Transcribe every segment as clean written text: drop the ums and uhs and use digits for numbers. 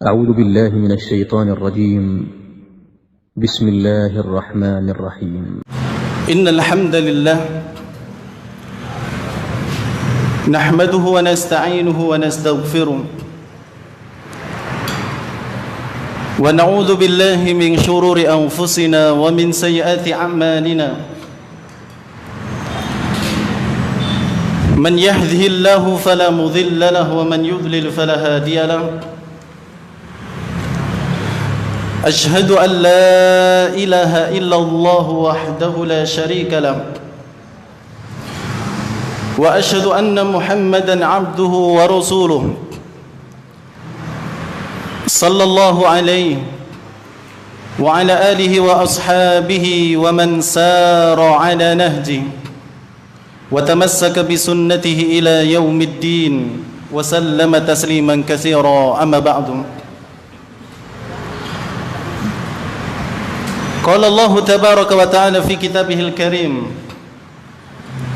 أعوذ بالله من الشيطان الرجيم. بسم الله الرحمن الرحيم. إن الحمد لله نحمده ونستعينه ونستغفره ونعوذ بالله من شرور أنفسنا ومن سيئات أعمالنا. من يهده الله فلا مضل له ومن يضلل فلا هادي له. أشهد أن لا إله إلا الله وحده لا شريك له وأشهد أن محمدا عبده ورسوله صلى الله عليه وعلى آله وأصحابه ومن سار على نهجه وتمسك بسنته إلى يوم الدين وسلم تسليما كثيرا. أما بعد، قال الله تبارك وتعالى في كتابه الكريم: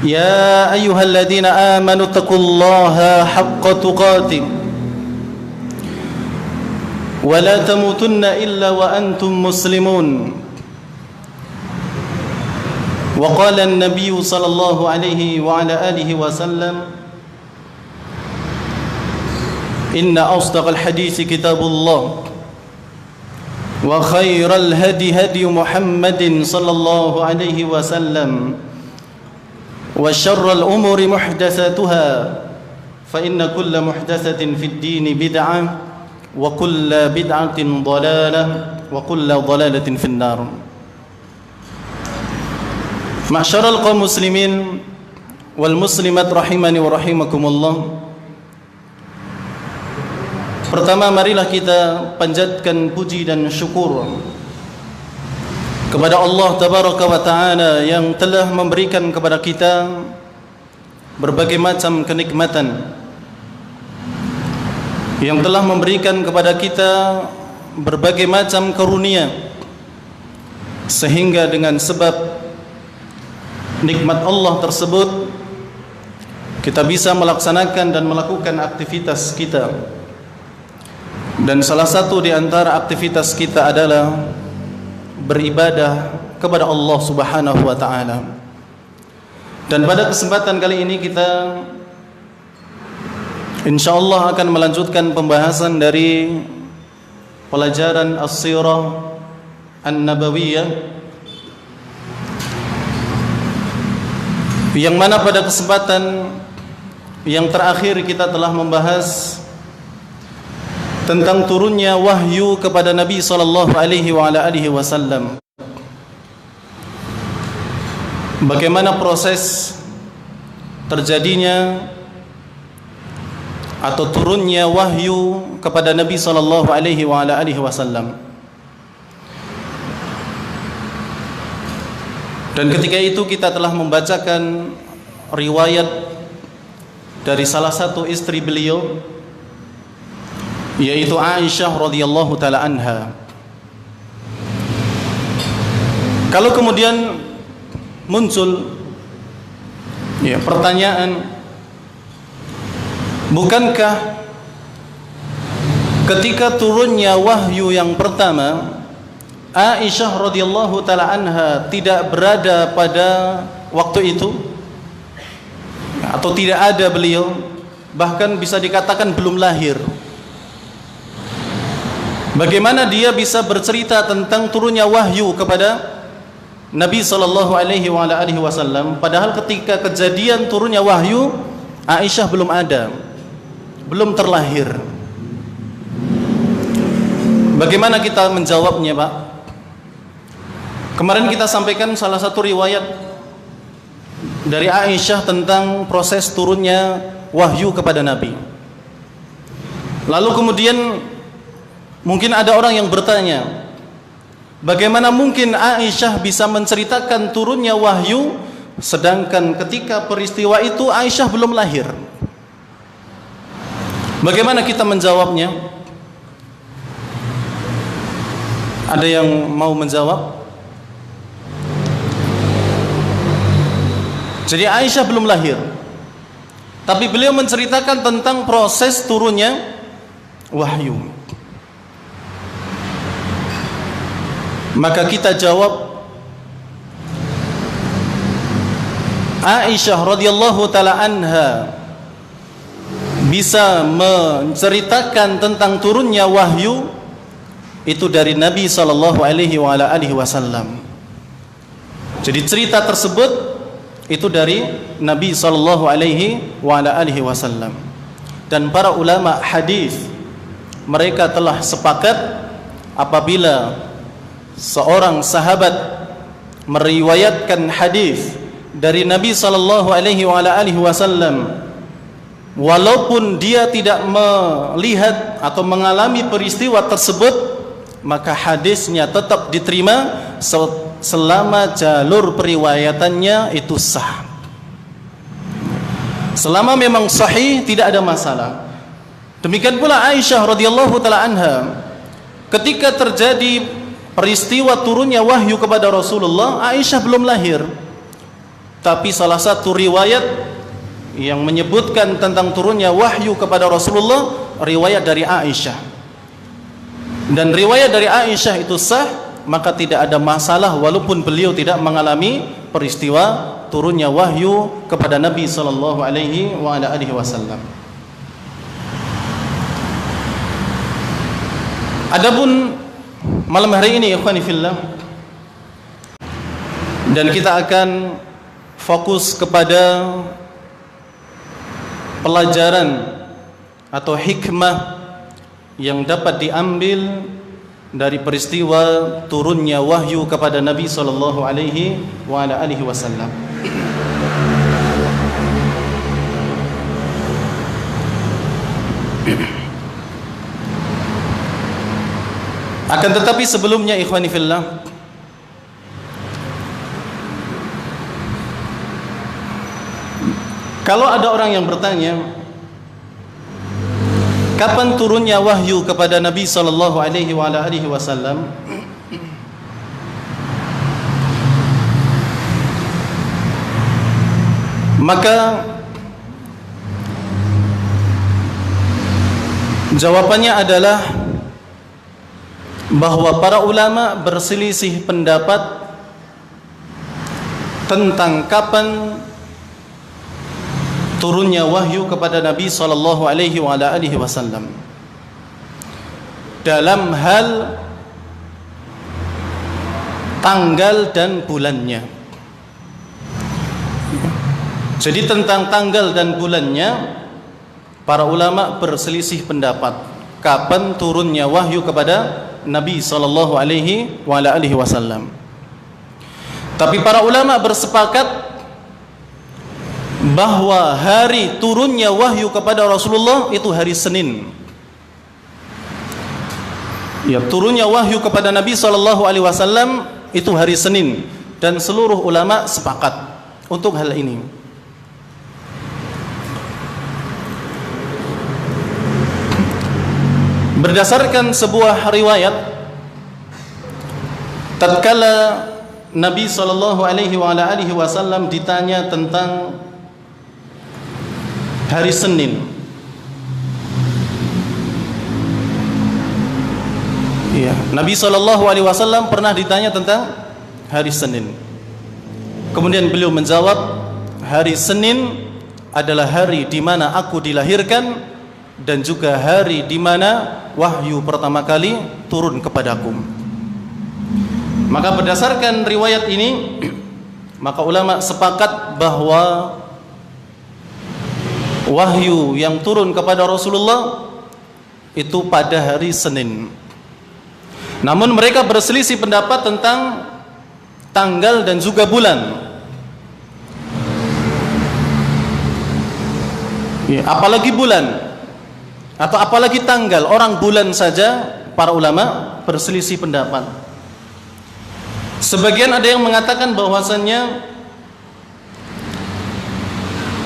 يا أيها الذين آمنوا اتقوا الله حق تقاته ولا تموتن إلا وأنتم مسلمون. وقال النبي صلى الله عليه وعلى آله وسلم: إن أصدق الحديث كتاب الله وخير الهدي هدي محمد صلى الله عليه وسلم وشر الأمور محدثاتها فإن كل محدثة في الدين بدعة وكل بدعة ضلالة وكل ضلالة في النار. Ma'syaral qaum muslimin wal muslimat rahimani wa rahimakumullah. Pertama, marilah kita panjatkan puji dan syukur kepada Allah Tabaraka wa Ta'ala yang telah memberikan kepada kita berbagai macam kenikmatan, yang telah memberikan kepada kita berbagai macam karunia, sehingga dengan sebab nikmat Allah tersebut kita bisa melaksanakan dan melakukan aktivitas kita. Dan salah satu di antara aktivitas kita adalah beribadah kepada Allah Subhanahu wa Ta'ala. Dan pada kesempatan kali ini kita insyaallah akan melanjutkan pembahasan dari pelajaran As-Sirah An-Nabawiyah, yang mana pada kesempatan yang terakhir kita telah membahas tentang turunnya wahyu kepada Nabi sallallahu alaihi wasallam. Bagaimana proses terjadinya atau turunnya wahyu kepada Nabi sallallahu alaihi wasallam. Dan ketika itu kita telah membacakan riwayat dari salah satu istri beliau, yaitu Aisyah radhiyallahu taala anha. Kalau kemudian muncul pertanyaan, bukankah ketika turunnya wahyu yang pertama Aisyah radhiyallahu taala anha tidak berada pada waktu itu, atau tidak ada beliau, bahkan bisa dikatakan belum lahir? Bagaimana dia bisa bercerita tentang turunnya wahyu kepada Nabi sallallahu alaihi wasallam padahal ketika kejadian turunnya wahyu Aisyah belum ada, belum terlahir? Bagaimana kita menjawabnya, Pak? Kemarin kita sampaikan salah satu riwayat dari Aisyah tentang proses turunnya wahyu kepada Nabi. Lalu kemudian mungkin ada orang yang bertanya, bagaimana mungkin Aisyah bisa menceritakan turunnya wahyu sedangkan ketika peristiwa itu Aisyah belum lahir? Bagaimana kita menjawabnya? Ada yang mau menjawab? Jadi Aisyah belum lahir, tapi beliau menceritakan tentang proses turunnya wahyu. Maka kita jawab, Aisyah radhiyallahu taala anha bisa menceritakan tentang turunnya wahyu itu dari Nabi sallallahu alaihi wasallam. Jadi cerita tersebut itu dari Nabi sallallahu alaihi wasallam. Dan para ulama hadis mereka telah sepakat apabila seorang sahabat meriwayatkan hadis dari Nabi sallallahu alaihi wasallam, walaupun dia tidak melihat atau mengalami peristiwa tersebut, maka hadisnya tetap diterima selama jalur periwayatannya itu sah. Selama memang sahih, tidak ada masalah. Demikian pula Aisyah radhiyallahu taala anha, ketika terjadi peristiwa turunnya wahyu kepada Rasulullah, Aisyah belum lahir. Tapi salah satu riwayat yang menyebutkan tentang turunnya wahyu kepada Rasulullah, riwayat dari Aisyah. Dan riwayat dari Aisyah itu sah, maka tidak ada masalah walaupun beliau tidak mengalami peristiwa turunnya wahyu kepada Nabi sallallahu alaihi wasallam. Adapun malam hari ini ikhwani fillah, dan kita akan fokus kepada pelajaran atau hikmah yang dapat diambil dari peristiwa turunnya wahyu kepada Nabi sallallahu alaihi wasallam. Akan tetapi sebelumnya ikhwani fillah, kalau ada orang yang bertanya, kapan turunnya wahyu kepada Nabi sallallahu alaihi wasallam? Maka jawabannya adalah bahwa para ulama berselisih pendapat tentang kapan turunnya wahyu kepada Nabi sallallahu alaihi wasallam dalam hal tanggal dan bulannya. Jadi tentang tanggal dan bulannya para ulama berselisih pendapat kapan turunnya wahyu kepada Nabi sallallahu alaihi wasallam. Tapi para ulama bersepakat bahwa hari turunnya wahyu kepada Rasulullah itu hari Senin. Ya, turunnya wahyu kepada Nabi sallallahu alaihi wasallam itu hari Senin, dan seluruh ulama sepakat untuk hal ini. Berdasarkan sebuah riwayat, tatkala Nabi sallallahu alaihi wasallam ditanya tentang hari Senin, ya, Nabi sallallahu alaihi wasallam pernah ditanya tentang hari Senin. Kemudian beliau menjawab, hari Senin adalah hari di mana aku dilahirkan dan juga hari di mana wahyu pertama kali turun kepadaku. Maka berdasarkan riwayat ini, maka ulama sepakat bahwa wahyu yang turun kepada Rasulullah itu pada hari Senin. Namun mereka berselisih pendapat tentang tanggal dan juga bulan. Ya, apalagi bulan atau apalagi tanggal, orang bulan saja para ulama berselisih pendapat. Sebagian ada yang mengatakan bahwasannya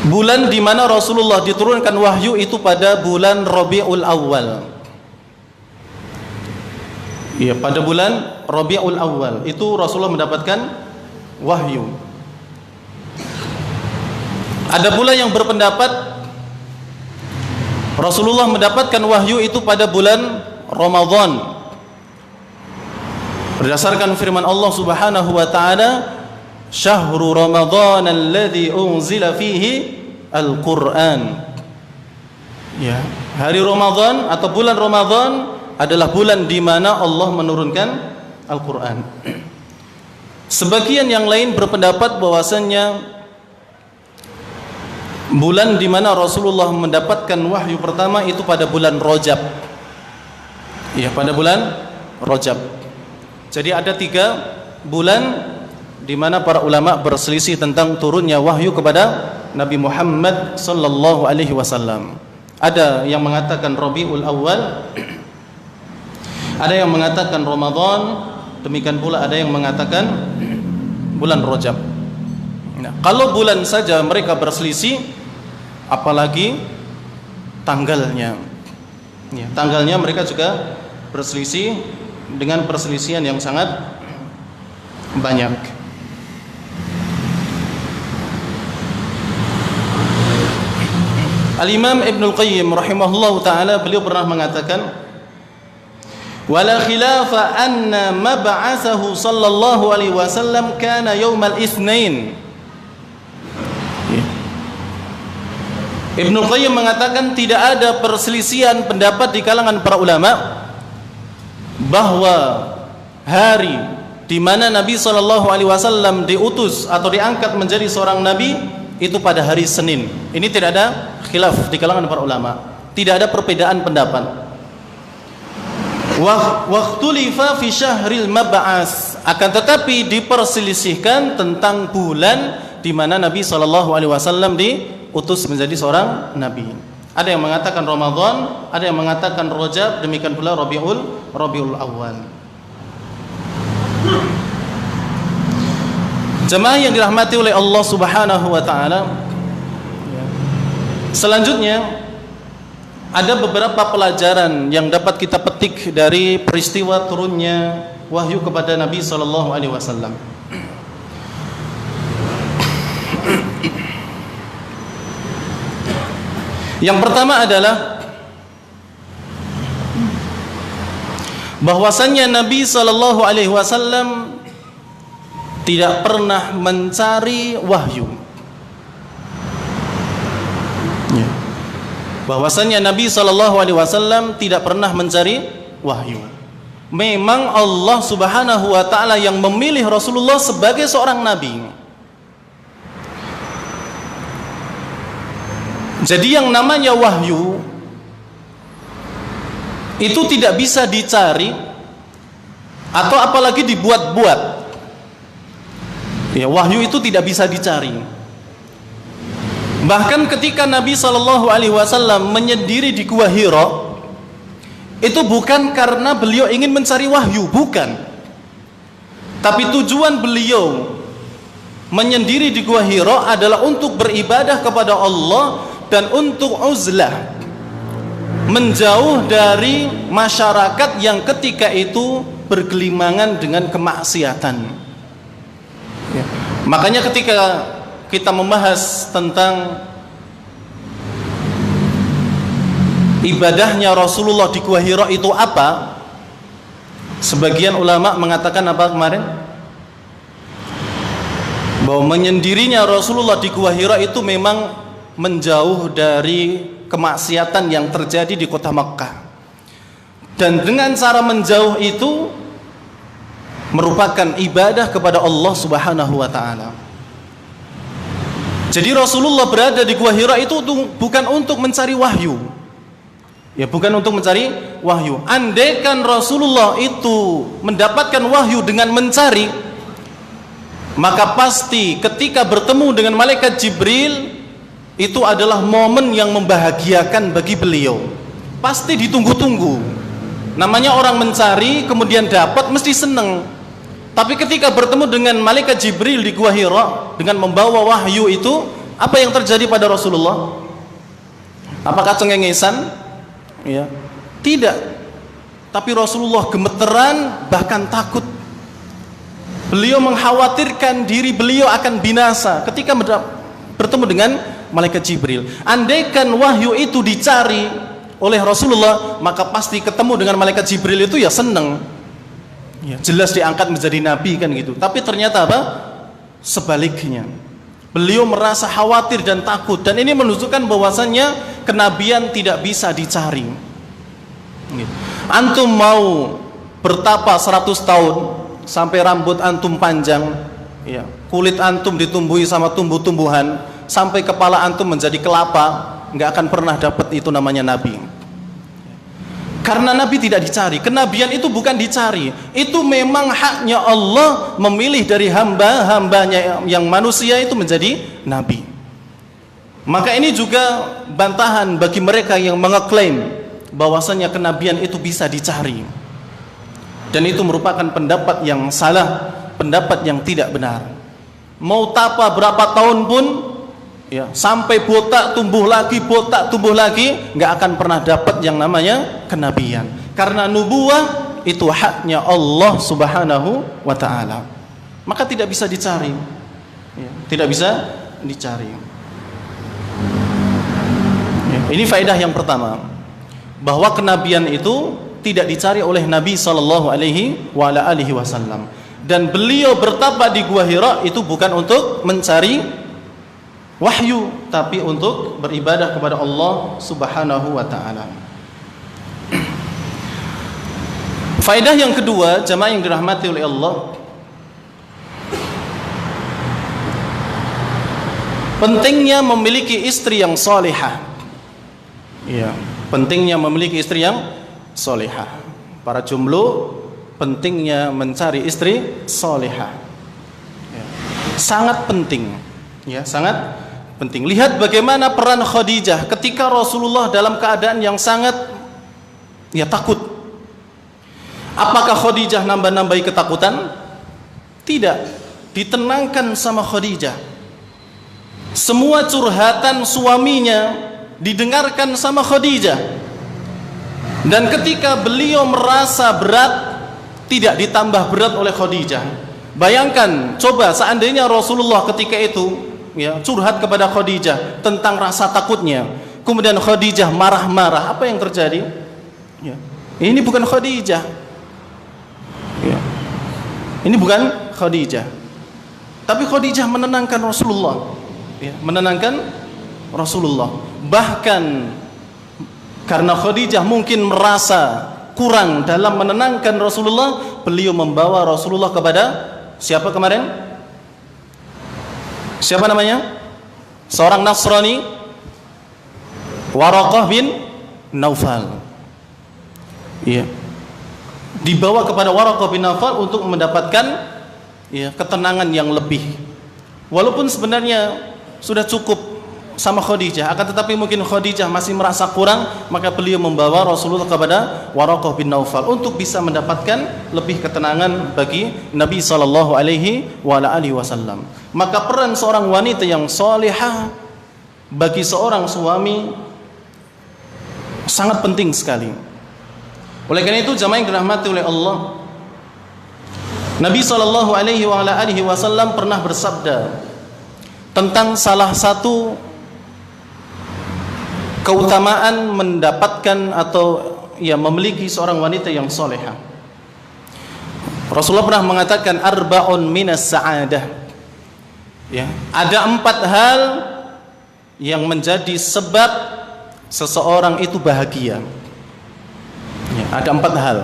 bulan di mana Rasulullah diturunkan wahyu itu pada bulan Rabiul Awal. Iya, pada bulan Rabiul Awal itu Rasulullah mendapatkan wahyu. Ada pula yang berpendapat Rasulullah mendapatkan wahyu itu pada bulan Ramadan. Berdasarkan firman Allah Subhanahu wa taala, "Syahrul Ramadhan alladzi unzila fihi al-Qur'an." Ya, hari Ramadan atau bulan Ramadan adalah bulan di mana Allah menurunkan Al-Qur'an. Sebagian yang lain berpendapat bahwasannya bulan di mana Rasulullah mendapatkan wahyu pertama itu pada bulan Rajab. Ya, pada bulan Rajab. Jadi ada 3 bulan di mana para ulama berselisih tentang turunnya wahyu kepada Nabi Muhammad sallallahu alaihi wasallam. Ada yang mengatakan Rabiul Awal, ada yang mengatakan Ramadan, demikian pula ada yang mengatakan bulan Rajab. Nah, kalau bulan saja mereka berselisih, apalagi tanggalnya. Ya, tanggalnya mereka juga berselisih dengan perselisihan yang sangat banyak. Al-Imam Ibnul Qayyim rahimahullahu ta'ala, beliau pernah mengatakan, wala khilafa anna mab'atsahu sallallahu alaihi wasallam kana yaumal itsnain. Ibnul Qayyim mengatakan tidak ada perselisihan pendapat di kalangan para ulama bahwa hari di mana Nabi sallallahu alaihi wasallam diutus atau diangkat menjadi seorang nabi itu pada hari Senin. Ini tidak ada khilaf di kalangan para ulama, tidak ada perbedaan pendapat. Waqtulifa fi syahril mab'ats, akan tetapi diperselisihkan tentang bulan di mana Nabi sallallahu alaihi wasallam diutus menjadi seorang nabi. Ada yang mengatakan Ramadan, ada yang mengatakan Rajab, demikian pula Rabiul Awal. Jemaah yang dirahmati oleh Allah Subhanahu wa taala, selanjutnya ada beberapa pelajaran yang dapat kita petik dari peristiwa turunnya wahyu kepada Nabi sallallahu alaihi wasallam. Yang pertama adalah bahwasannya Nabi sallallahu alaihi wasallam tidak pernah mencari wahyu. Ya. Bahwasannya Nabi sallallahu alaihi wasallam tidak pernah mencari wahyu. Memang Allah Subhanahu wa taala yang memilih Rasulullah sebagai seorang nabi. Jadi yang namanya wahyu itu tidak bisa dicari atau apalagi dibuat-buat. Ya, wahyu itu tidak bisa dicari. Bahkan ketika Nabi sallallahu alaihi wasallam menyendiri di Gua Hira, itu bukan karena beliau ingin mencari wahyu, bukan. Tapi tujuan beliau menyendiri di Gua Hira adalah untuk beribadah kepada Allah dan untuk uzlah, menjauh dari masyarakat yang ketika itu bergelimangan dengan kemaksiatan. Ya. Makanya ketika kita membahas tentang ibadahnya Rasulullah di Gua Hira itu apa, sebagian ulama mengatakan apa kemarin? Bahwa menyendirinya Rasulullah di Gua Hira itu memang menjauh dari kemaksiatan yang terjadi di kota Makkah. Dan dengan cara menjauh itu merupakan ibadah kepada Allah Subhanahu wa taala. Jadi Rasulullah berada di Gua Hira itu bukan untuk mencari wahyu. Ya, bukan untuk mencari wahyu. Andaikan Rasulullah itu mendapatkan wahyu dengan mencari, maka pasti ketika bertemu dengan malaikat Jibril itu adalah momen yang membahagiakan bagi beliau. Pasti ditunggu-tunggu. Namanya orang mencari kemudian dapat mesti senang. Tapi ketika bertemu dengan malaikat Jibril di Gua Hira dengan membawa wahyu itu, apa yang terjadi pada Rasulullah? Apakah cengengesan? Ya, tidak. Tapi Rasulullah gemeteran, bahkan takut. Beliau mengkhawatirkan diri beliau akan binasa ketika bertemu dengan malaikat Jibril. Andaikan wahyu itu dicari oleh Rasulullah, maka pasti ketemu dengan malaikat Jibril itu ya senang. Ya, jelas diangkat menjadi nabi kan gitu. Tapi ternyata apa? Sebaliknya. Beliau merasa khawatir dan takut, dan ini menunjukkan bahwasannya kenabian tidak bisa dicari. Antum mau bertapa 100 tahun sampai rambut antum panjang, ya, kulit antum ditumbuhi sama tumbuh-tumbuhan, sampai kepala antum menjadi kelapa, nggak akan pernah dapat itu namanya nabi. Karena nabi tidak dicari. Kenabian itu bukan dicari, itu memang haknya Allah memilih dari hamba-hambanya yang manusia itu menjadi nabi. Maka ini juga bantahan bagi mereka yang mengeklaim bahwasanya kenabian itu bisa dicari, dan itu merupakan pendapat yang salah, pendapat yang tidak benar. Mau tapa berapa tahun pun, ya, sampai botak tumbuh lagi, nggak akan pernah dapat yang namanya kenabian. Karena nubuwah itu haknya Allah Subhanahu wa ta'ala, maka tidak bisa dicari, ya, tidak bisa dicari. Ya, ini faedah yang pertama, bahwa kenabian itu tidak dicari oleh Nabi sallallahu alaihi wasallam, dan beliau bertapa di Gua Hira itu bukan untuk mencari wahyu, tapi untuk beribadah kepada Allah Subhanahu wa ta'ala. Faedah yang kedua, jamaah yang dirahmati oleh Allah, pentingnya memiliki istri yang salihah. Ya, pentingnya memiliki istri yang salihah. Para jomblo, pentingnya mencari istri salihah. Ya, sangat penting. Ya, sangat penting. Lihat bagaimana peran Khadijah ketika Rasulullah dalam keadaan yang sangat takut. Apakah Khadijah nambah-nambahi ketakutan? Tidak. Ditenangkan sama Khadijah. Semua curhatan suaminya didengarkan sama Khadijah. Dan ketika beliau merasa berat, tidak ditambah berat oleh Khadijah. Bayangkan, coba seandainya Rasulullah ketika itu, ya, curhat kepada Khadijah tentang rasa takutnya, kemudian Khadijah marah-marah, apa yang terjadi? Ya, ini bukan Khadijah. Ya, ini bukan Khadijah. Tapi Khadijah menenangkan Rasulullah. Ya, menenangkan Rasulullah. Bahkan karena Khadijah mungkin merasa kurang dalam menenangkan Rasulullah, beliau membawa Rasulullah kepada siapa kemarin? Siapa namanya? Seorang Nasrani, Waraqah bin Naufal. Iya. Dibawa kepada Waraqah bin Naufal untuk mendapatkan, ya, ketenangan yang lebih. Walaupun sebenarnya sudah cukup sama Khadijah, akan tetapi mungkin Khadijah masih merasa kurang, maka beliau membawa Rasulullah kepada Waraqah bin Naufal untuk bisa mendapatkan lebih ketenangan bagi Nabi sallallahu alaihi wasallam. Maka peran seorang wanita yang salihah bagi seorang suami sangat penting sekali. Oleh karena itu, jamaah yang dirahmati oleh Allah, Nabi sallallahu alaihi wasallam pernah bersabda tentang salah satu keutamaan mendapatkan atau memiliki seorang wanita yang solehah. Rasulullah pernah mengatakan arba'un minas sa'adah. Ya, ada 4 hal yang menjadi sebab seseorang itu bahagia. Ya, ada 4 hal.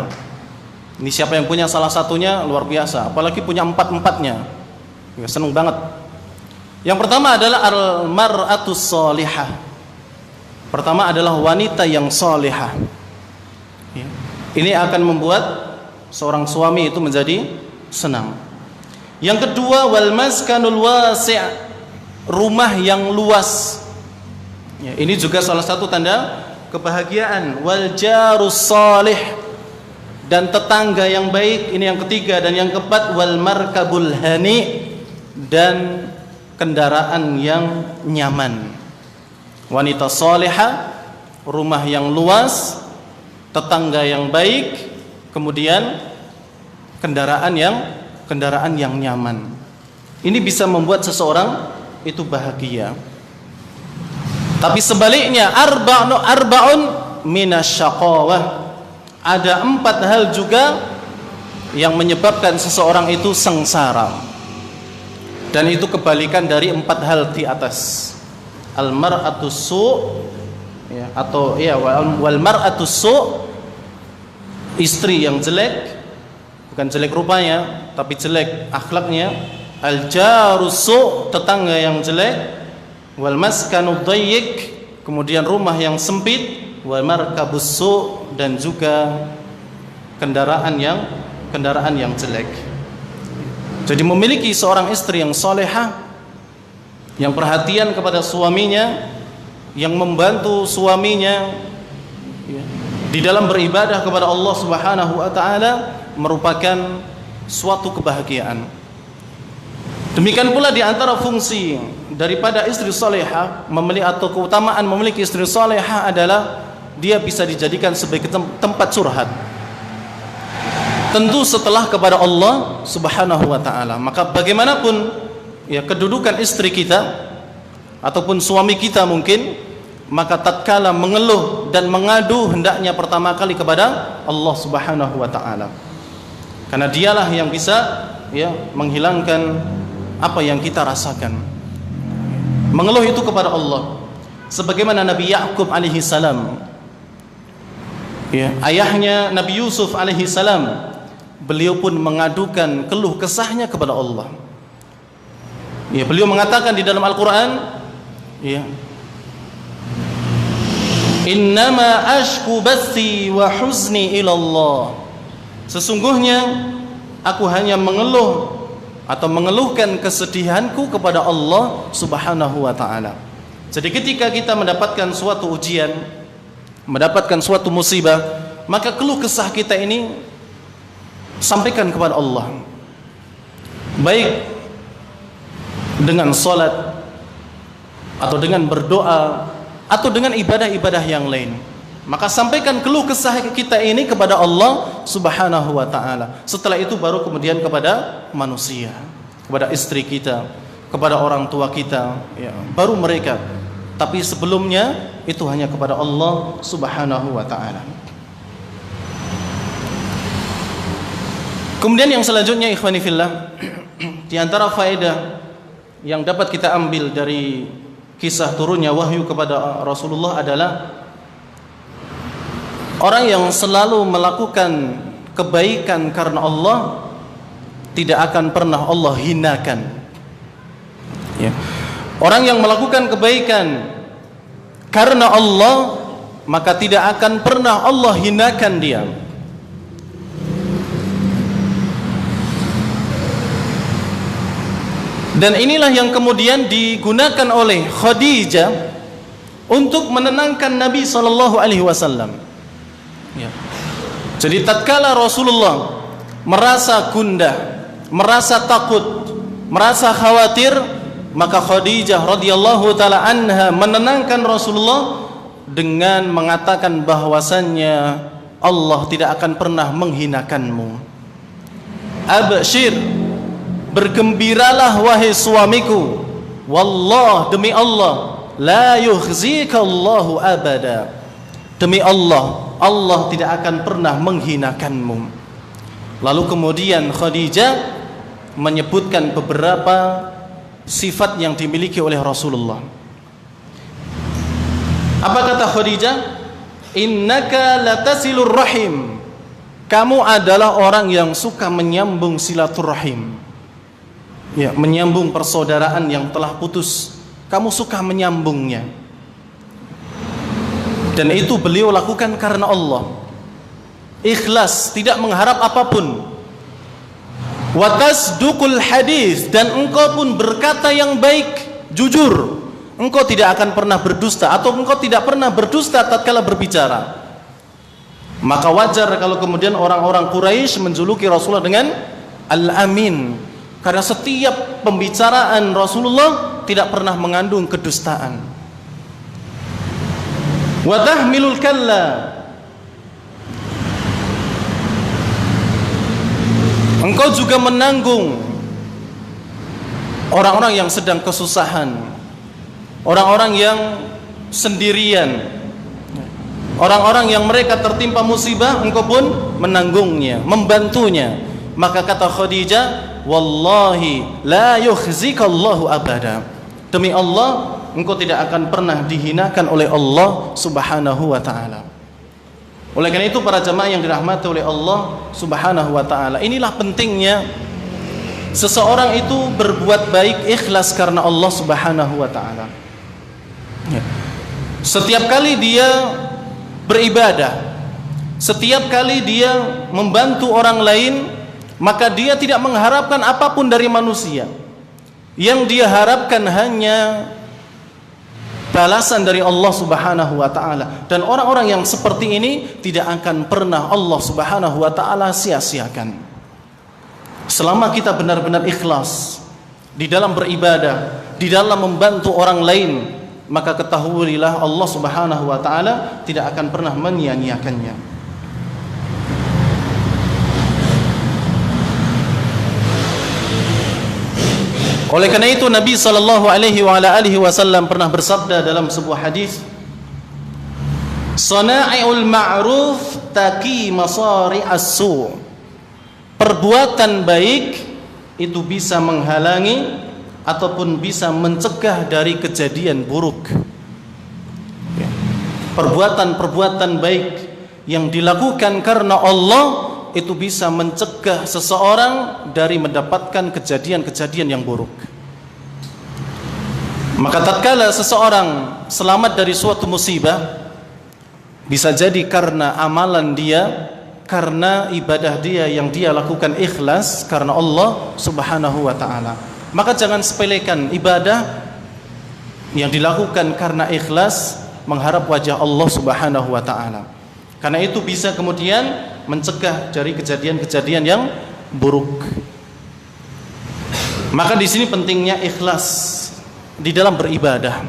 Ini siapa yang punya salah satunya luar biasa, apalagi punya 4-4-nya. Ya, senang banget. Yang pertama adalah al-mar'atus salihah. Pertama adalah wanita yang salihah. Ya. Ini akan membuat seorang suami itu menjadi senang. Yang kedua, wal maskanul wasi', rumah yang luas. Ya, ini juga salah satu tanda kebahagiaan. Wal jarus salih, dan tetangga yang baik. Ini yang ketiga. Dan yang keempat, wal markabul hani, dan kendaraan yang nyaman. Wanita salihah, rumah yang luas, tetangga yang baik, kemudian kendaraan yang nyaman. Ini bisa membuat seseorang itu bahagia. Tapi sebaliknya, arba'un minasyaqawah, ada 4 hal juga yang menyebabkan seseorang itu sengsara. Dan itu kebalikan dari 4 hal di atas. Al-mar'atu su', ya, atau ya wal mar'atu su', istri yang jelek, bukan jelek rupanya tapi jelek akhlaknya. Al-jaru su', tetangga yang jelek. Wal maskanu dayyiq, kemudian rumah yang sempit. Wal markabus su', dan juga kendaraan yang jelek. Jadi memiliki seorang istri yang solehah, yang perhatian kepada suaminya, yang membantu suaminya di dalam beribadah kepada Allah Subhanahu wa taala, merupakan suatu kebahagiaan. Demikian pula di antara fungsi daripada istri solehah, atau keutamaan memiliki istri solehah adalah dia bisa dijadikan sebagai tempat curhat. Tentu setelah kepada Allah Subhanahu wa taala. Maka bagaimanapun ya kedudukan istri kita ataupun suami kita mungkin, maka tatkala mengeluh dan mengadu hendaknya pertama kali kepada Allah Subhanahu wa taala. Karena dialah yang bisa ya menghilangkan apa yang kita rasakan. Mengeluh itu kepada Allah. Sebagaimana Nabi Ya'qub alaihi salam, ya, ayahnya Nabi Yusuf alaihi salam, beliau pun mengadukan keluh kesahnya kepada Allah. Ya, beliau mengatakan di dalam Al-Qur'an, ya, innama ashku bathi wa huzni ila Allah. Sesungguhnya aku hanya mengeluh atau mengeluhkan kesedihanku kepada Allah Subhanahu wa taala. Jadi ketika kita mendapatkan suatu ujian, mendapatkan suatu musibah, maka keluh kesah kita ini sampaikan kepada Allah, baik dengan salat atau dengan berdoa atau dengan ibadah-ibadah yang lain. Maka sampaikan keluh kesah kita ini kepada Allah Subhanahu wa taala. Setelah itu baru kemudian kepada manusia, kepada istri kita, kepada orang tua kita, ya, baru mereka. Tapi sebelumnya itu hanya kepada Allah Subhanahu wa taala. Kemudian yang selanjutnya, ikhwani fillah, di antara faedah yang dapat kita ambil dari kisah turunnya wahyu kepada Rasulullah adalah orang yang selalu melakukan kebaikan karena Allah tidak akan pernah Allah hinakan. Ya. Orang yang melakukan kebaikan karena Allah, maka tidak akan pernah Allah hinakan dia. Dan inilah yang kemudian digunakan oleh Khadijah untuk menenangkan Nabi SAW. Ya. Jadi tatkala Rasulullah merasa gundah, merasa takut, merasa khawatir, maka Khadijah radhiyallahu taala anha menenangkan Rasulullah dengan mengatakan bahwasannya Allah tidak akan pernah menghinakanmu. Abshir, bergembiralah wahai suamiku, wallah, demi Allah, la yukhzika Allahu abada, demi Allah, Allah tidak akan pernah menghinakanmu. Lalu kemudian Khadijah menyebutkan beberapa sifat yang dimiliki oleh Rasulullah. Apa kata Khadijah? Innaka latasilur rahim, kamu adalah orang yang suka menyambung silaturahim. Ya, menyambung persaudaraan yang telah putus, kamu suka menyambungnya. Dan itu beliau lakukan karena Allah, ikhlas, tidak mengharap apapun. Wa tasduqul hadis, dan engkau pun berkata yang baik, jujur. Engkau tidak akan pernah berdusta, atau engkau tidak pernah berdusta tatkala berbicara. Maka wajar kalau kemudian orang-orang Quraisy menjuluki Rasulullah dengan Al-Amin, karena setiap pembicaraan Rasulullah tidak pernah mengandung kedustaan. Wa tahmilul kalla, engkau juga menanggung orang-orang yang sedang kesusahan, orang-orang yang sendirian, orang-orang yang mereka tertimpa musibah, engkau pun menanggungnya, membantunya. Maka kata Khadijah, wallahi la yukhzikallahu abada. Demi Allah, engkau tidak akan pernah dihinakan oleh Allah Subhanahu wa taala. Oleh karena itu para jamaah yang dirahmati oleh Allah Subhanahu wa taala, inilah pentingnya seseorang itu berbuat baik ikhlas karena Allah Subhanahu wa taala. Setiap kali dia beribadah, setiap kali dia membantu orang lain, maka dia tidak mengharapkan apapun dari manusia. Yang dia harapkan hanya balasan dari Allah Subhanahu wa taala. Dan orang-orang yang seperti ini tidak akan pernah Allah Subhanahu wa taala sia-siakan. Selama kita benar-benar ikhlas di dalam beribadah, di dalam membantu orang lain, maka ketahuilah Allah Subhanahu wa taala tidak akan pernah menyia-nyiakannya. Oleh karena itu Nabi sallallahu alaihi wasallam pernah bersabda dalam sebuah hadis, "Sana'iul ma'ruf taqi masari'as su'." Perbuatan baik itu bisa menghalangi ataupun bisa mencegah dari kejadian buruk. Perbuatan-perbuatan baik yang dilakukan karena Allah itu bisa mencegah seseorang dari mendapatkan kejadian-kejadian yang buruk. Maka tatkala seseorang selamat dari suatu musibah, bisa jadi karena amalan dia, karena ibadah dia yang dia lakukan ikhlas karena Allah Subhanahu wa taala. Maka jangan sepelekan ibadah yang dilakukan karena ikhlas mengharap wajah Allah Subhanahu wa taala. Karena itu bisa kemudian mencegah dari kejadian-kejadian yang buruk. Maka di sini pentingnya ikhlas di dalam beribadah.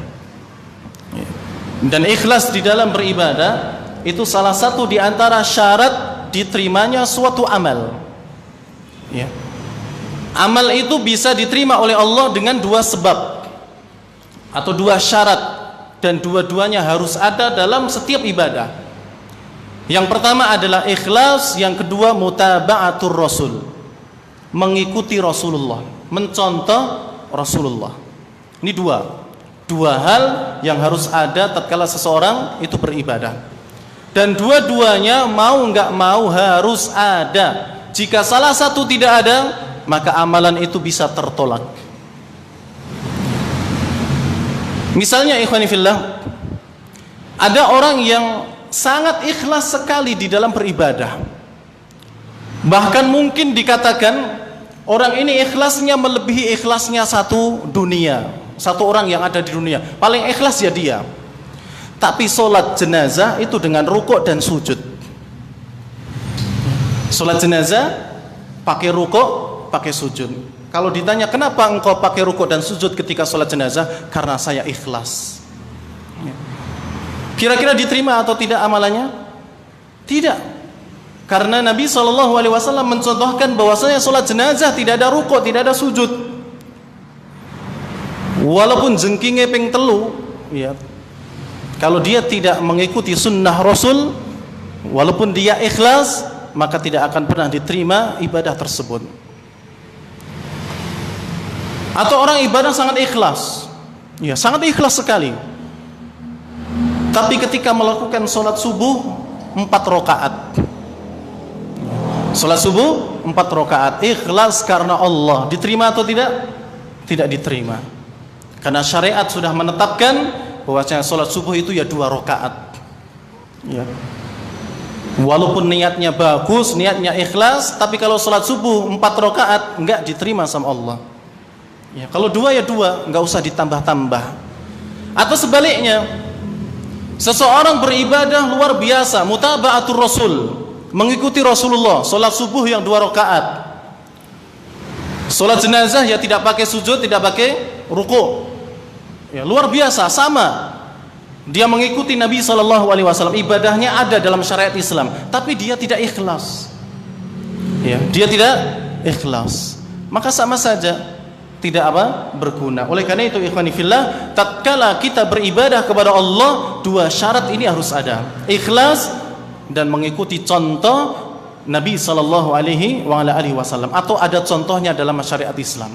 Dan ikhlas di dalam beribadah itu salah satu di antara syarat diterimanya suatu amal. Ya. Amal itu bisa diterima oleh Allah dengan dua sebab atau dua syarat, dan dua-duanya harus ada dalam setiap ibadah. Yang pertama adalah ikhlas, yang kedua mutaba'atur rasul, mengikuti Rasulullah, mencontoh Rasulullah. Ini dua hal yang harus ada tatkala seseorang itu beribadah, dan dua-duanya mau nggak mau harus ada. Jika salah satu tidak ada, maka amalan itu bisa tertolak. Misalnya ikhwani fillah, ada orang yang sangat ikhlas sekali di dalam beribadah. Bahkan mungkin dikatakan orang ini ikhlasnya melebihi ikhlasnya satu dunia, satu orang yang ada di dunia. Paling ikhlas ya dia. Tapi sholat jenazah itu dengan rukuk dan sujud. Sholat jenazah pakai rukuk, pakai sujud. Kalau ditanya kenapa engkau pakai rukuk dan sujud ketika sholat jenazah? Karena saya ikhlas. Kira-kira diterima atau tidak amalannya? Tidak. Karena Nabi SAW mencontohkan bahwasanya sholat jenazah tidak ada rukuk, tidak ada sujud. Walaupun jengkinge ping telu, ya, kalau dia tidak mengikuti sunnah Rasul, walaupun dia ikhlas, maka tidak akan pernah diterima ibadah tersebut. Atau orang ibadah sangat ikhlas, ya, sangat ikhlas sekali, tapi ketika melakukan sholat subuh 4 rakaat, sholat subuh 4 rakaat, ikhlas karena Allah, diterima atau tidak? Tidak diterima. Karena syariat sudah menetapkan bahwasanya sholat subuh itu ya 2 rakaat. Ya. Walaupun niatnya bagus, niatnya ikhlas, tapi kalau sholat subuh 4 rakaat enggak diterima sama Allah. Ya, kalau 2 ya 2, enggak usah ditambah-tambah. Atau sebaliknya, seseorang beribadah luar biasa, mutaba'atur rasul, mengikuti Rasulullah, sholat subuh yang 2 rakaat, sholat jenazah ya tidak pakai sujud, tidak pakai ruku, ya, luar biasa, sama. Dia mengikuti Nabi SAW, ibadahnya ada dalam syariat Islam, tapi dia tidak ikhlas, ya, dia tidak ikhlas, maka sama saja tidak berguna. Oleh karena itu ikhwani fillah, tatkala kita beribadah kepada Allah, 2 syarat ini harus ada, ikhlas dan mengikuti contoh Nabi sallallahu alaihi wasallam, atau ada contohnya dalam syariat Islam.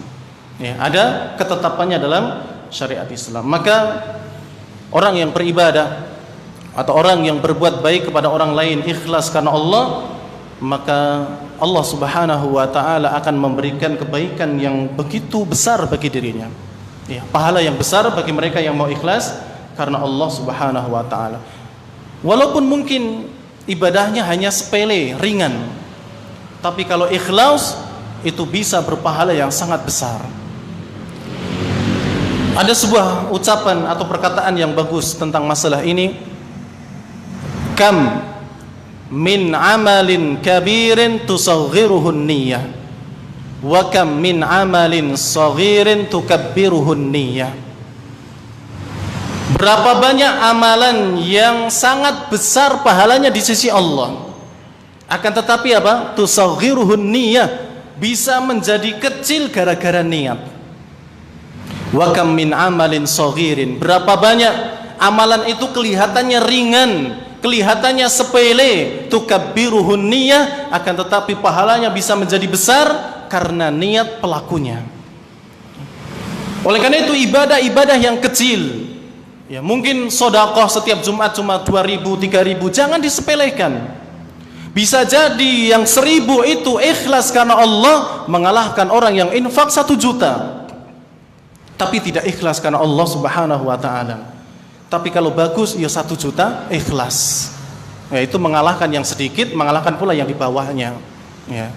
Ya, ada ketetapannya dalam syariat Islam. Maka orang yang beribadah atau orang yang berbuat baik kepada orang lain ikhlas karena Allah, maka Allah Subhanahu wa taala akan memberikan kebaikan yang begitu besar bagi dirinya. Ya, pahala yang besar bagi mereka yang mau ikhlas karena Allah Subhanahu wa taala. Walaupun mungkin ibadahnya hanya sepele, ringan, tapi kalau ikhlas itu bisa berpahala yang sangat besar. Ada sebuah ucapan atau perkataan yang bagus tentang masalah ini. Kam min amalin kabirin tusaghiruhun niyyah wa kam min amalin saghirin tukabbiruhun niyyah. Berapa banyak amalan yang sangat besar pahalanya di sisi Allah, akan tetapi apa? Tusaghiruhun niyyah, bisa menjadi kecil gara-gara niat. Wa kam min amalin saghirin, berapa banyak amalan itu kelihatannya ringan, kelihatannya sepele, tukabbiruhun niyyah, akan tetapi pahalanya bisa menjadi besar karena niat pelakunya. Oleh karena itu ibadah-ibadah yang kecil, ya mungkin sedekah setiap Jumat cuma 2.000, 3.000, jangan disepelekan. Bisa jadi yang 1.000 itu ikhlas karena Allah mengalahkan orang yang infak 1 juta tapi tidak ikhlas karena Allah Subhanahu wa taala. Tapi kalau bagus ya 1 juta ikhlas, ya itu mengalahkan yang sedikit, mengalahkan pula yang di bawahnya. Ya,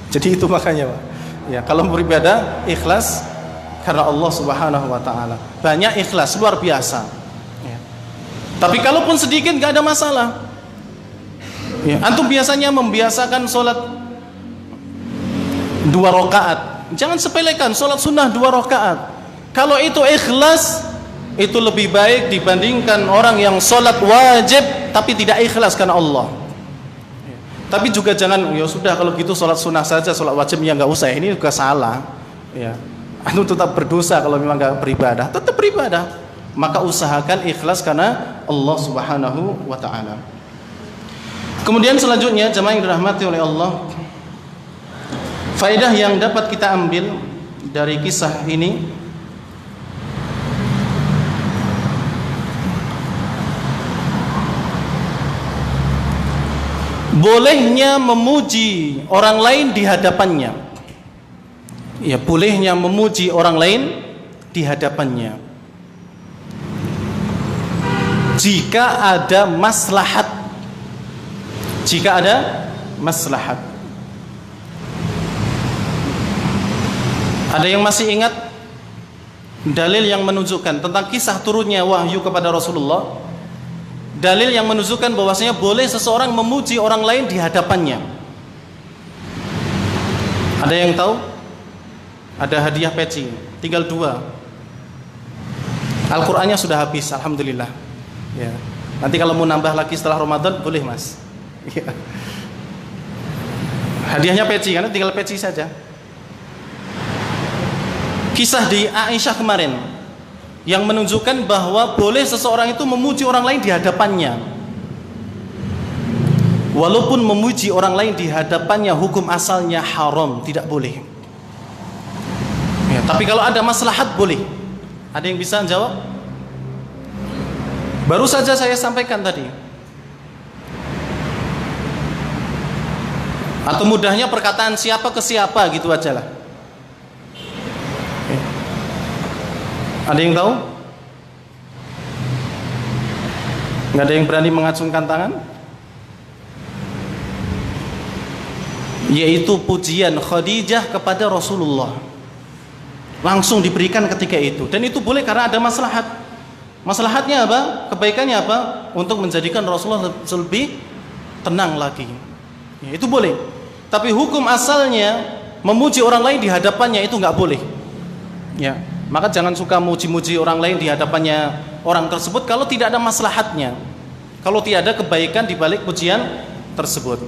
jadi itu makanya Pak, ya kalau beribadah ikhlas karena Allah Subhanahu wa taala, banyak ikhlas luar biasa. Ya. Tapi kalaupun sedikit nggak ada masalah. Ya, antum biasanya membiasakan sholat 2 rakaat, jangan sepelekan sholat sunnah 2 rakaat. Kalau itu ikhlas, itu lebih baik dibandingkan orang yang sholat wajib tapi tidak ikhlas karena Allah. Tapi juga jangan, ya sudah kalau gitu sholat sunnah saja, sholat wajibnya nggak usah, ini juga salah. Ya, antum tetap berdosa kalau memang nggak beribadah, tetap beribadah. Maka usahakan ikhlas karena Allah Subhanahu wa taala. Kemudian selanjutnya jemaah yang dirahmati oleh Allah, faedah yang dapat kita ambil dari kisah ini, bolehnya memuji orang lain di hadapannya. Ya, bolehnya memuji orang lain di hadapannya jika ada maslahat. Jika ada maslahat. Ada yang masih ingat dalil yang menunjukkan tentang kisah turunnya wahyu kepada Rasulullah? Dalil yang menunjukkan bahwasanya boleh seseorang memuji orang lain di hadapannya. Ada yang tahu? Ada hadiah peci, tinggal 2. Al-Qur'annya sudah habis, alhamdulillah. Ya. Nanti kalau mau nambah lagi setelah Ramadan boleh, Mas. Ya. Hadiahnya peci, karena tinggal peci saja. Kisah di Aisyah kemarin yang menunjukkan bahwa boleh seseorang itu memuji orang lain di hadapannya. Walaupun memuji orang lain di hadapannya hukum asalnya haram, tidak boleh. Ya, tapi kalau ada maslahat boleh. Ada yang bisa jawab? Baru saja saya sampaikan tadi. Atau mudahnya perkataan siapa ke siapa gitu aja lah. Ada yang tahu? Nggak ada yang berani mengacungkan tangan? Yaitu pujian Khadijah kepada Rasulullah, langsung diberikan ketika itu. Dan itu boleh karena ada maslahat. Maslahatnya apa? Kebaikannya apa? Untuk menjadikan Rasulullah lebih tenang lagi. Ya, itu boleh. Tapi hukum asalnya memuji orang lain di hadapannya itu nggak boleh. Ya, maka jangan suka muji-muji orang lain di hadapannya orang tersebut kalau tidak ada maslahatnya, kalau tidak ada kebaikan di balik pujian tersebut.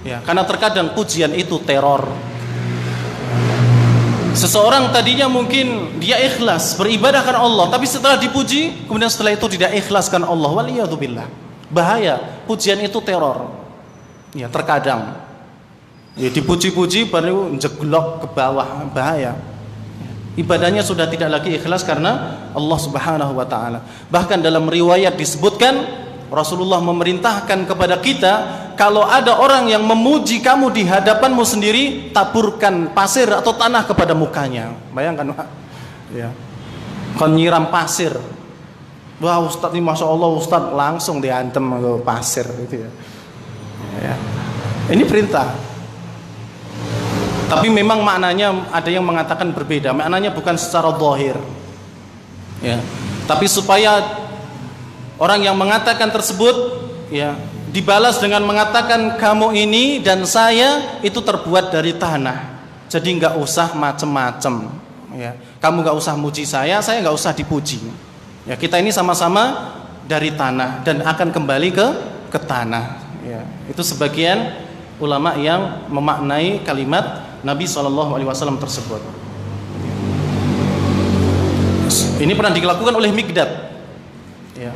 Ya, karena terkadang pujian itu teror. Seseorang tadinya mungkin dia ikhlas beribadah karena Allah, tapi setelah dipuji, kemudian setelah itu tidak ikhlas karena Allah. Waliyadzubillah. Bahaya, pujian itu teror. Ya, terkadang. Ya dipuji-puji baru jeglok ke bawah, bahaya. Ibadahnya sudah tidak lagi ikhlas karena Allah Subhanahu wa taala. Bahkan dalam riwayat disebutkan Rasulullah memerintahkan kepada kita, kalau ada orang yang memuji kamu di hadapanmu sendiri, taburkan pasir atau tanah kepada mukanya. Bayangkan, Pak. Ya. Kon nyiram pasir. Wah, Ustaz ini Masya Allah, Ustaz langsung diantem ke pasir gitu ya. Ya. Ini perintah. Tapi memang maknanya ada yang mengatakan berbeda. Maknanya bukan secara zahir. Ya. Tapi supaya orang yang mengatakan tersebut ya dibalas dengan mengatakan kamu ini dan saya itu terbuat dari tanah. Jadi nggak usah macem-macem. Ya. Kamu nggak usah muji saya nggak usah dipuji. Ya, kita ini sama-sama dari tanah dan akan kembali ke tanah. Ya. Itu sebagian ulama yang memaknai kalimat Nabi SAW tersebut. Ini pernah dilakukan oleh Mikdad. Ya.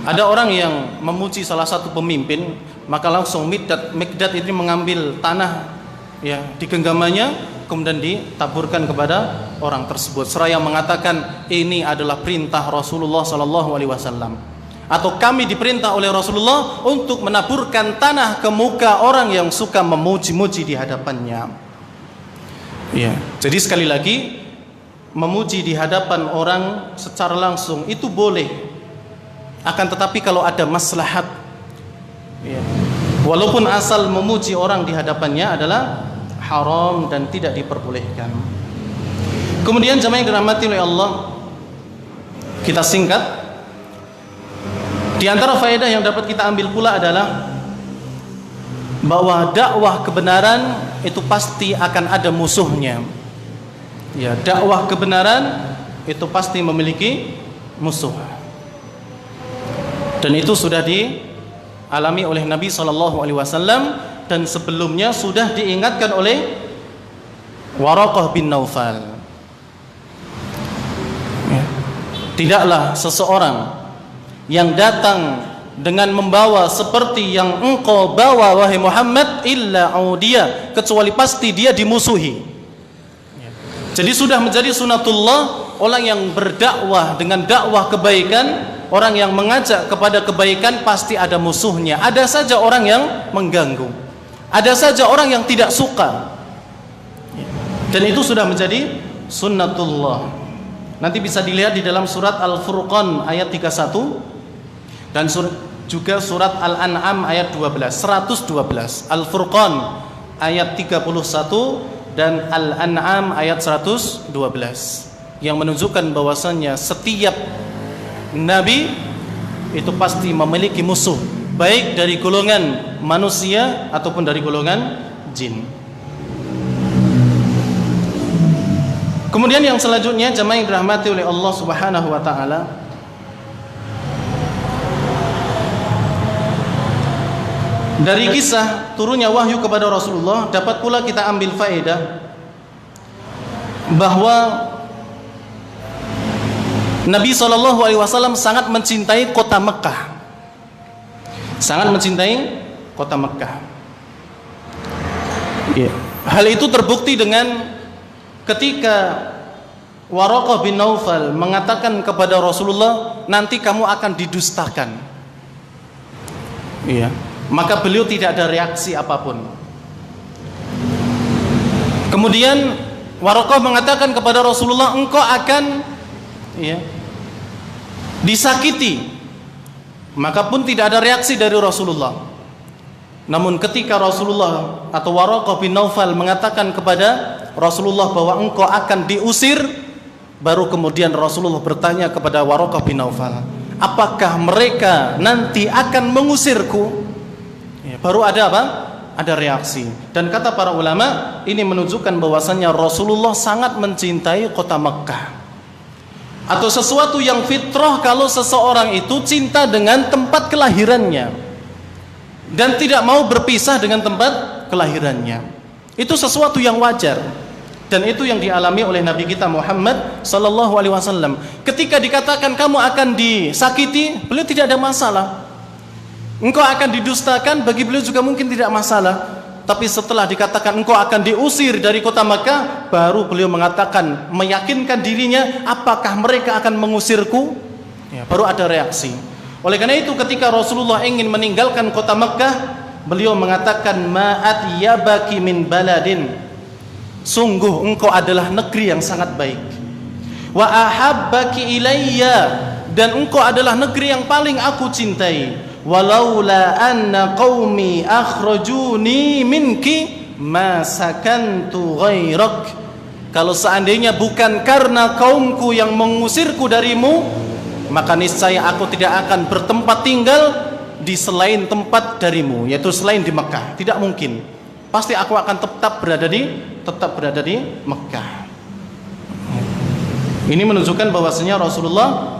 Ada orang yang memuji salah satu pemimpin, maka langsung Mikdad ini mengambil tanah ya di genggamannya, kemudian ditaburkan kepada orang tersebut seraya mengatakan ini adalah perintah Rasulullah SAW, atau kami diperintah oleh Rasulullah untuk menaburkan tanah ke muka orang yang suka memuji-muji di hadapannya. Ya, jadi sekali lagi memuji di hadapan orang secara langsung itu boleh, akan tetapi kalau ada maslahat, ya, walaupun asal memuji orang di hadapannya adalah haram dan tidak diperbolehkan. Kemudian jamaah yang dirahmati oleh Allah, kita singkat. Di antara faedah yang dapat kita ambil pula adalah bahwa dakwah kebenaran itu pasti akan ada musuhnya. Ya, dakwah kebenaran itu pasti memiliki musuh. Dan itu sudah dialami oleh Nabi SAW dan sebelumnya sudah diingatkan oleh Waraqah bin Naufal. Ya. Tidaklah seseorang yang datang dengan membawa seperti yang engkau bawa wahai Muhammad illa audia, kecuali pasti dia dimusuhi. Jadi sudah menjadi sunatullah orang yang berdakwah dengan dakwah kebaikan, orang yang mengajak kepada kebaikan pasti ada musuhnya. Ada saja orang yang mengganggu, ada saja orang yang tidak suka, dan itu sudah menjadi sunnatullah. Nanti bisa dilihat di dalam surat Al-Furqan ayat 31 dan juga surat Al-An'am ayat 112. Al-Furqan ayat 31 dan Al-An'am ayat 112 yang menunjukkan bahwasannya setiap nabi itu pasti memiliki musuh, baik dari golongan manusia ataupun dari golongan jin. Kemudian yang selanjutnya jamaah yang dirahmati oleh Allah Subhanahu wa taala, dari kisah turunnya wahyu kepada Rasulullah dapat pula kita ambil faedah bahwa Nabi SAW sangat mencintai kota Mekah, sangat mencintai kota Mekah. Hal itu terbukti dengan ketika Waraqah bin Naufal mengatakan kepada Rasulullah, nanti kamu akan didustakan. Maka beliau tidak ada reaksi apapun. Kemudian Waraqah mengatakan kepada Rasulullah, engkau akan disakiti. Maka pun tidak ada reaksi dari Rasulullah. Namun ketika Rasulullah atau Waraqah bin Naufal mengatakan kepada Rasulullah bahwa engkau akan diusir, baru kemudian Rasulullah bertanya kepada Waraqah bin Naufal, apakah mereka nanti akan mengusirku? Baru ada apa? Ada reaksi. Dan kata para ulama, ini menunjukkan bahwasannya Rasulullah sangat mencintai kota Mekah. Atau sesuatu yang fitrah kalau seseorang itu cinta dengan tempat kelahirannya dan tidak mau berpisah dengan tempat kelahirannya. Itu sesuatu yang wajar. Dan itu yang dialami oleh Nabi kita Muhammad SAW. Ketika dikatakan kamu akan disakiti, beliau tidak ada masalah. Engkau akan didustakan, bagi beliau juga mungkin tidak masalah. Tapi setelah dikatakan engkau akan diusir dari kota Makkah, baru beliau mengatakan, meyakinkan dirinya, apakah mereka akan mengusirku? Ya, baru ada reaksi. Oleh karena itu ketika Rasulullah ingin meninggalkan kota Makkah, beliau mengatakan, ma'at yabaki min baladin, sungguh engkau adalah negeri yang sangat baik. Wa ahabbaki ilayya, dan engkau adalah negeri yang paling aku cintai. Walaula anna qaumi akhrajuni minki ma sakantu ghairak, kalau seandainya bukan karena kaumku yang mengusirku darimu, maka niscaya aku tidak akan bertempat tinggal di selain tempat darimu, yaitu selain di Mekah. Tidak mungkin, pasti aku akan tetap berada di Mekah. Ini menunjukkan bahwasanya Rasulullah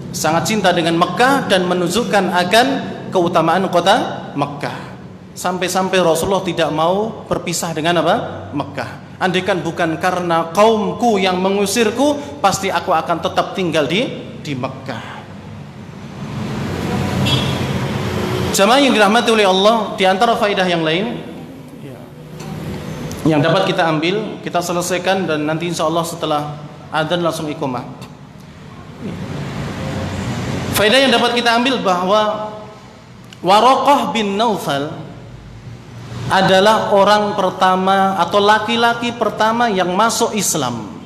sangat cinta dengan Mekah dan menunjukkan akan keutamaan kota Mekah. Sampai-sampai Rasulullah tidak mau berpisah dengan apa? Mekah. Andaikan bukan karena kaumku yang mengusirku, pasti aku akan tetap tinggal di Mekah. Jamaah yang dirahmati oleh Allah, di antara faedah yang lain yang dapat kita ambil, kita selesaikan dan nanti insya Allah setelah adzan langsung iqamah. Faedah yang dapat kita ambil bahwa Waraqah bin Naufal adalah orang pertama atau laki-laki pertama yang masuk Islam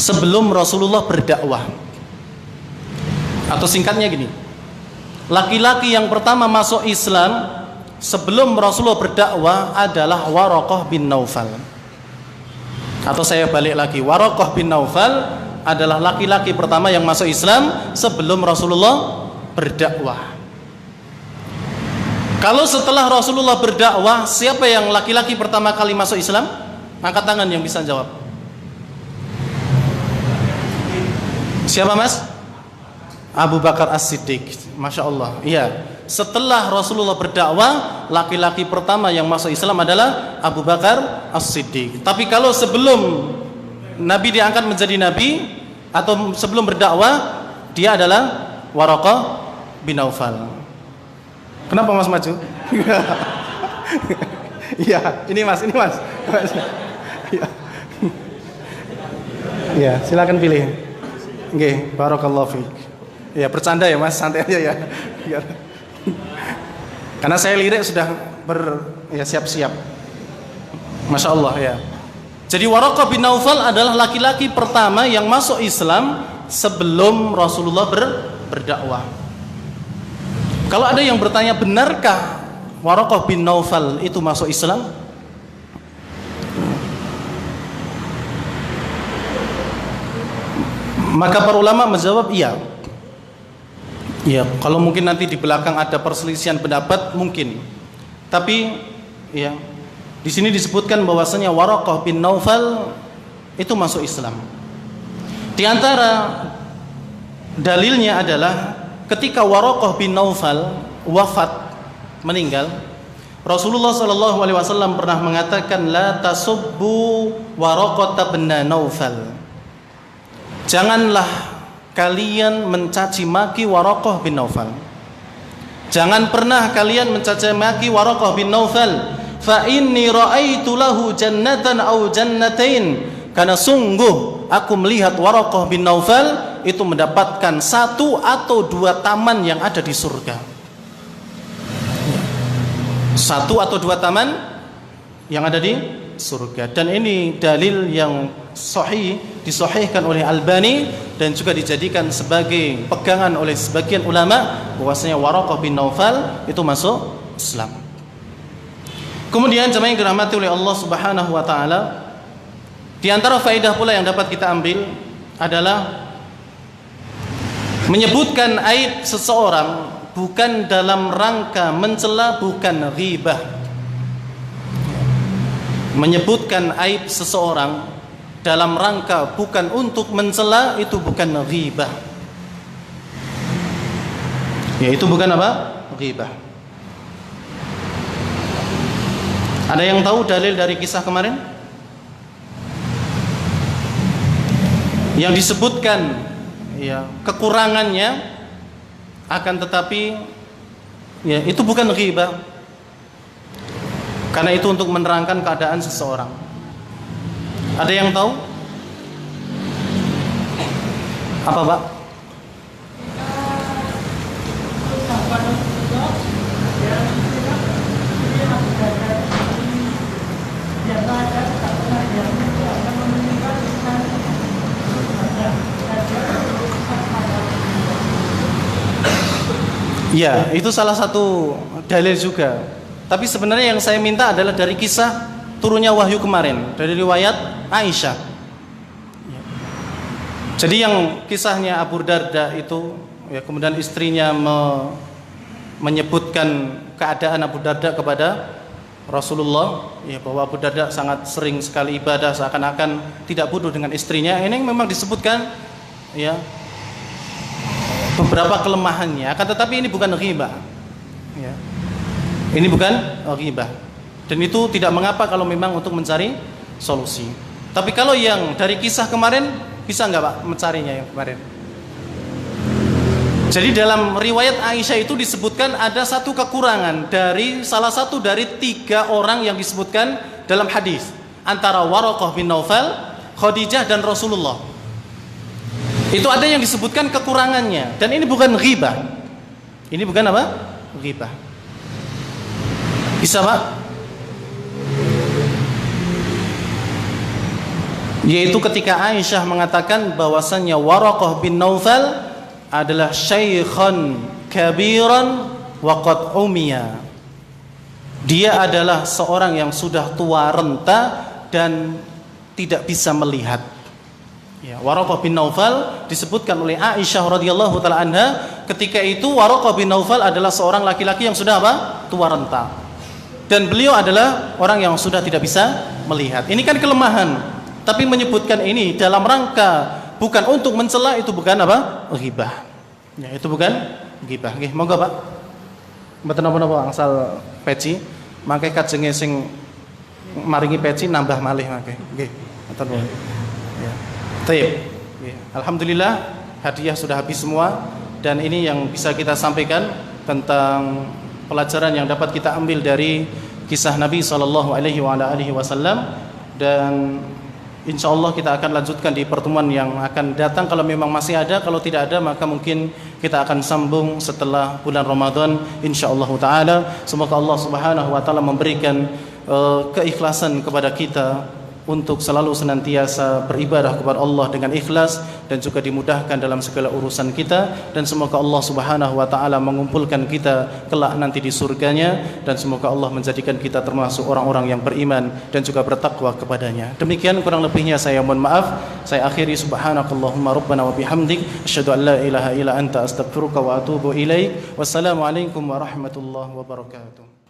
sebelum Rasulullah berdakwah. Atau singkatnya gini, laki-laki yang pertama masuk Islam sebelum Rasulullah berdakwah adalah Waraqah bin Naufal. Atau saya balik lagi, Waraqah bin Naufal adalah laki-laki pertama yang masuk Islam sebelum Rasulullah berdakwah. Kalau setelah Rasulullah berdakwah, siapa yang laki-laki pertama kali masuk Islam? Angkat tangan yang bisa jawab. Siapa mas? Abu Bakar As-Siddiq. Masya Allah. Iya. Setelah Rasulullah berdakwah, laki-laki pertama yang masuk Islam adalah Abu Bakar As-Siddiq. Tapi kalau sebelum Nabi diangkat menjadi Nabi atau sebelum berdakwah, dia adalah Waraqah bin Naufal. Kenapa mas maju? Iya, ini mas. Iya, silakan pilih. Nggih, barakallahu fiik. Ya, bercanda ya mas, santai aja ya. Karena saya lirik sudah siap-siap. Masya Allah ya. Jadi Waraqah bin Naufal adalah laki-laki pertama yang masuk Islam sebelum Rasulullah berdakwah. Kalau ada yang bertanya, benarkah Waraqah bin Naufal itu masuk Islam? Maka para ulama menjawab iya. Ya, kalau mungkin nanti di belakang ada perselisihan pendapat mungkin. Tapi ya, di sini disebutkan bahwasanya Waraqah bin Naufal itu masuk Islam. Di antara dalilnya adalah ketika Waraqah bin Naufal wafat, meninggal, Rasulullah SAW pernah mengatakan, la tasubbu Waraqah bin Naufal. Janganlah kalian mencaci maki Waraqah bin Naufal. Jangan pernah kalian mencaci maki Waraqah bin Naufal. Fa inni ra'aitu lahu jannatan aw jannatain, karena sungguh aku melihat Waraqah bin Naufal itu mendapatkan 1 atau 2 taman yang ada di surga. 1 atau 2 taman yang ada di surga. Dan ini dalil yang sahih, disahihkan oleh Albani dan juga dijadikan sebagai pegangan oleh sebagian ulama bahwasanya Waraqah bin Naufal itu masuk Islam. Kemudian jemaah yang dirahmati oleh Allah Subhanahu wa taala, di antara faedah pula yang dapat kita ambil adalah menyebutkan aib seseorang bukan dalam rangka mencela, bukan ghibah. Menyebutkan aib seseorang dalam rangka bukan untuk mencela, itu bukan ghibah. Ya, itu bukan apa? Ghibah. Ada yang tahu dalil dari kisah kemarin? Yang disebutkan ya kekurangannya, akan tetapi ya itu bukan ghibah. Karena itu untuk menerangkan keadaan seseorang. Ada yang tahu? Apa, Pak? Ya, itu salah satu dalil juga. Tapi sebenarnya yang saya minta adalah dari kisah turunnya wahyu kemarin, dari riwayat Aisyah. Jadi yang kisahnya Abu Darda itu, ya, kemudian istrinya menyebutkan keadaan Abu Darda kepada Rasulullah, ya, bahwa Abu Darda sangat sering sekali ibadah, seakan-akan tidak bodoh dengan istrinya. Ini memang disebutkan, ya, beberapa kelemahannya, akan tetapi ini bukan ghibah, ya. Ini bukan ghibah, dan itu tidak mengapa kalau memang untuk mencari solusi. Tapi kalau yang dari kisah kemarin, bisa nggak Pak mencarinya yang kemarin? Jadi dalam riwayat Aisyah itu disebutkan ada satu kekurangan dari salah satu dari 3 orang yang disebutkan dalam hadis, antara Waraqah bin Naufal, Khadijah dan Rasulullah. Itu ada yang disebutkan kekurangannya, dan ini bukan ghibah. Ini bukan apa? Ghibah. Bisa, Pak? Yaitu ketika Aisyah mengatakan bahwasannya Waraqah bin Naufal adalah syaikhan kabiran wa qad umiya. Dia adalah seorang yang sudah tua renta dan tidak bisa melihat. Ya, Waraqah bin Naufal disebutkan oleh Aisyah radhiyallahu taala anha, ketika itu Waraqah bin Naufal adalah seorang laki-laki yang sudah apa? Tua renta. Dan beliau adalah orang yang sudah tidak bisa melihat. Ini kan kelemahan. Tapi menyebutkan ini dalam rangka bukan untuk mencela, itu bukan apa? Ghibah. Ya, itu bukan ghibah. Nggih, monggo Pak. Mboten napa-napa angsal peci, mangke kajenge sing maringi peci nambah malih mangke. Nggih, ngoten wae. Ya. Baik. Alhamdulillah hadiah sudah habis semua, dan ini yang bisa kita sampaikan tentang pelajaran yang dapat kita ambil dari kisah Nabi SAW, dan insyaallah kita akan lanjutkan di pertemuan yang akan datang kalau memang masih ada. Kalau tidak ada maka mungkin kita akan sambung setelah bulan Ramadan insyaallah taala. Semoga Allah Subhanahu wa taala memberikan keikhlasan kepada kita untuk selalu senantiasa beribadah kepada Allah dengan ikhlas, dan juga dimudahkan dalam segala urusan kita, dan semoga Allah Subhanahu wa taala mengumpulkan kita kelak nanti di surganya, dan semoga Allah menjadikan kita termasuk orang-orang yang beriman dan juga bertakwa kepadanya. Demikian kurang lebihnya saya mohon maaf. Saya akhiri, subhanakallahumma rabbana wa bihamdik asyhadu an la ilaha illa anta astaghfiruka wa atubu ilaik. Wassalamualaikum warahmatullahi wabarakatuh.